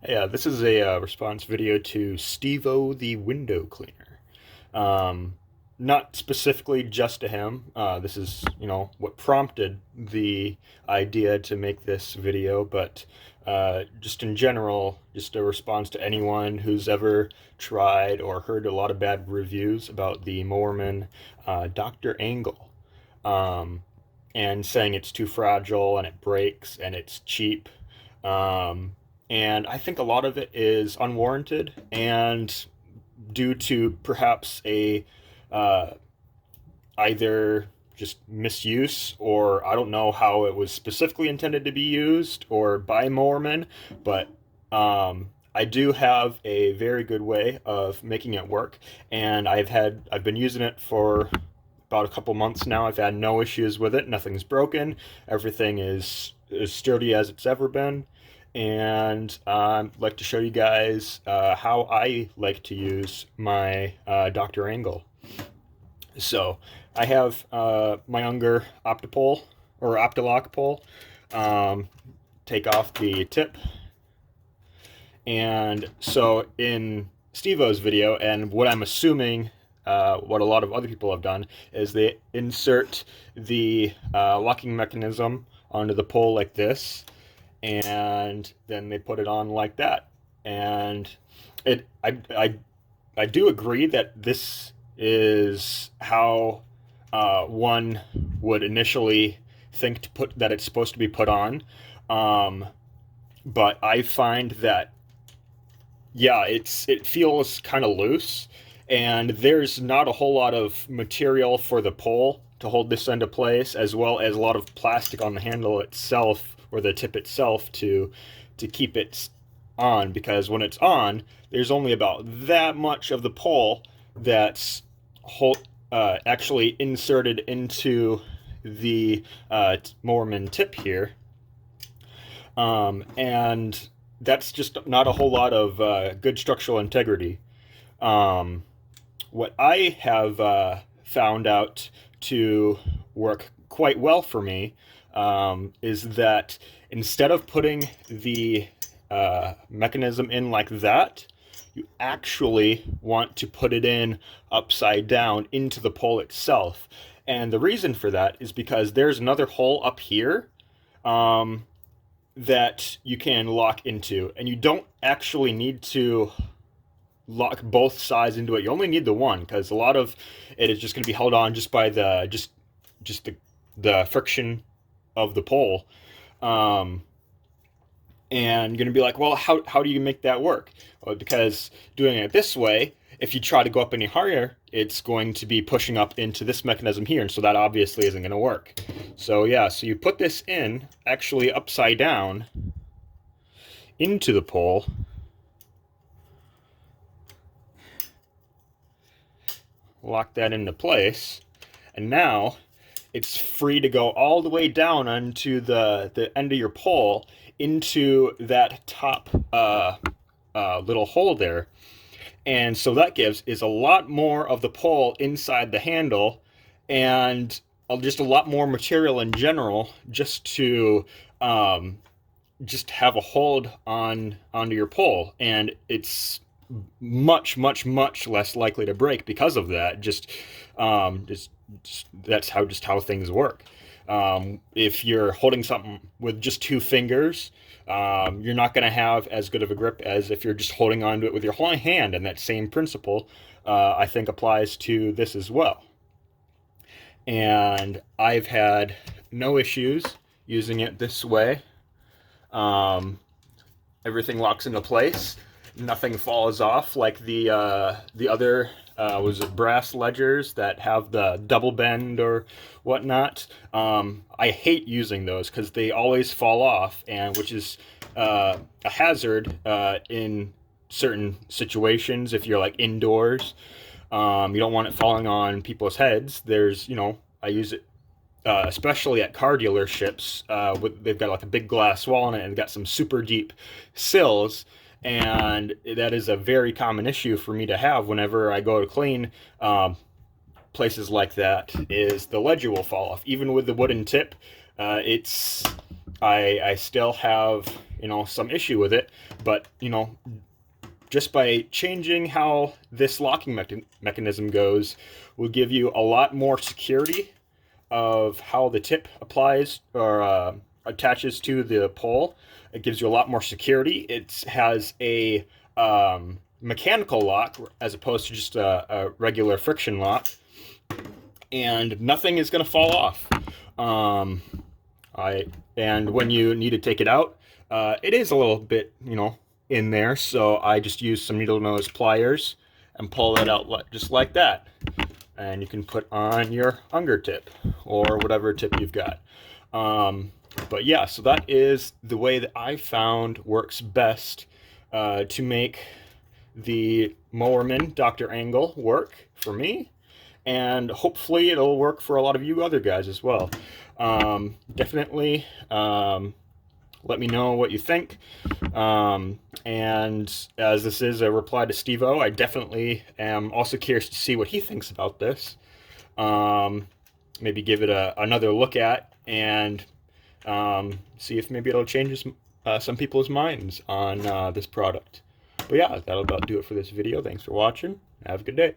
Yeah, this is a response video to SteveO the window cleaner. Um, Not specifically just to him. This is, what prompted the idea to make this video, but just in general, just a response to anyone who's ever tried or heard a lot of bad reviews about the Moerman Dr. Angle, um, and saying it's too fragile and it breaks and it's cheap. Um, and I think a lot of it is unwarranted and due to perhaps a uh, either just misuse, or I don't know how it was specifically intended to be used or by Moorman, but I do have a very good way of making it work, and I've been using it for about a couple months now. I've had no issues with it. Nothing's broken. Everything is as sturdy as it's ever been. And I'd like to show you guys how I like to use my Dr. Angle. So I have my Unger Optipole or Optilock pole. Um, take off the tip. And so in SteveO's video, and what I'm assuming what a lot of other people have done, is they insert the locking mechanism onto the pole like this, and then they put it on like that. And it, I do agree that this is how one would initially think to put that it's supposed to be put on. Um, but I find that yeah, it feels kind of loose, and there's not a whole lot of material for the pole to hold this into place, as well as a lot of plastic on the handle itself or the tip itself to keep it on. Because when it's on, there's only about that much of the pole that's actually inserted into the Moorman tip here, and that's just not a whole lot of good structural integrity. Um, what I have found out to work quite well for me is that instead of putting the mechanism in like that, you actually want to put it in upside down into the pole itself. And the reason for that is because there's another hole up here um, that you can lock into, and you don't actually need to lock both sides into it. You only need the one, because a lot of it is just going to be held on just by just the friction of the pole. Um, and you're going to be like, well, how do you make that work? Well, because doing it this way, if you try to go up any higher, it's going to be pushing up into this mechanism here, and so that obviously isn't going to work. So yeah, so you put this in actually upside down into the pole, lock that into place, and now it's free to go all the way down onto the end of your pole into that top little hole there. And so that gives is a lot more of the pole inside the handle, and just a lot more material in general, just to just have a hold onto your pole, and it's much less likely to break because of that. Just that's how things work. If you're holding something with just two fingers, you're not going to have as good of a grip as if you're just holding onto it with your whole hand. And that same principle, I think, applies to this as well. And I've had no issues using it this way. Everything locks into place. Nothing falls off like the other was it brass ledgers that have the double bend or whatnot. I hate using those because they always fall off, and which is a hazard in certain situations. If you're like indoors, you don't want it falling on people's heads. I use it especially at car dealerships. They've got like a big glass wall in it and got some super deep sills, and that is a very common issue for me to have whenever I go to clean places like that. Is the ledger will fall off, even with the wooden tip. I still have some issue with it, but just by changing how this locking mechanism goes will give you a lot more security of how the tip applies or attaches to the pole. It gives you a lot more security. It has a mechanical lock as opposed to just a regular friction lock, and nothing is going to fall off. And when you need to take it out, it is a little bit, in there, so I just use some needle nose pliers and pull that out just like that. And you can put on your Unger tip or whatever tip you've got. But yeah, so that is the way that I found works best to make the Moerman Dr. Angle work for me, and hopefully it'll work for a lot of you other guys as well. Definitely let me know what you think. And as this is a reply to SteveO, I definitely am also curious to see what he thinks about this. Maybe give it another look at, and see if maybe it'll change some people's minds on this product. But yeah, that'll about do it for this video. Thanks for watching. Have a good day.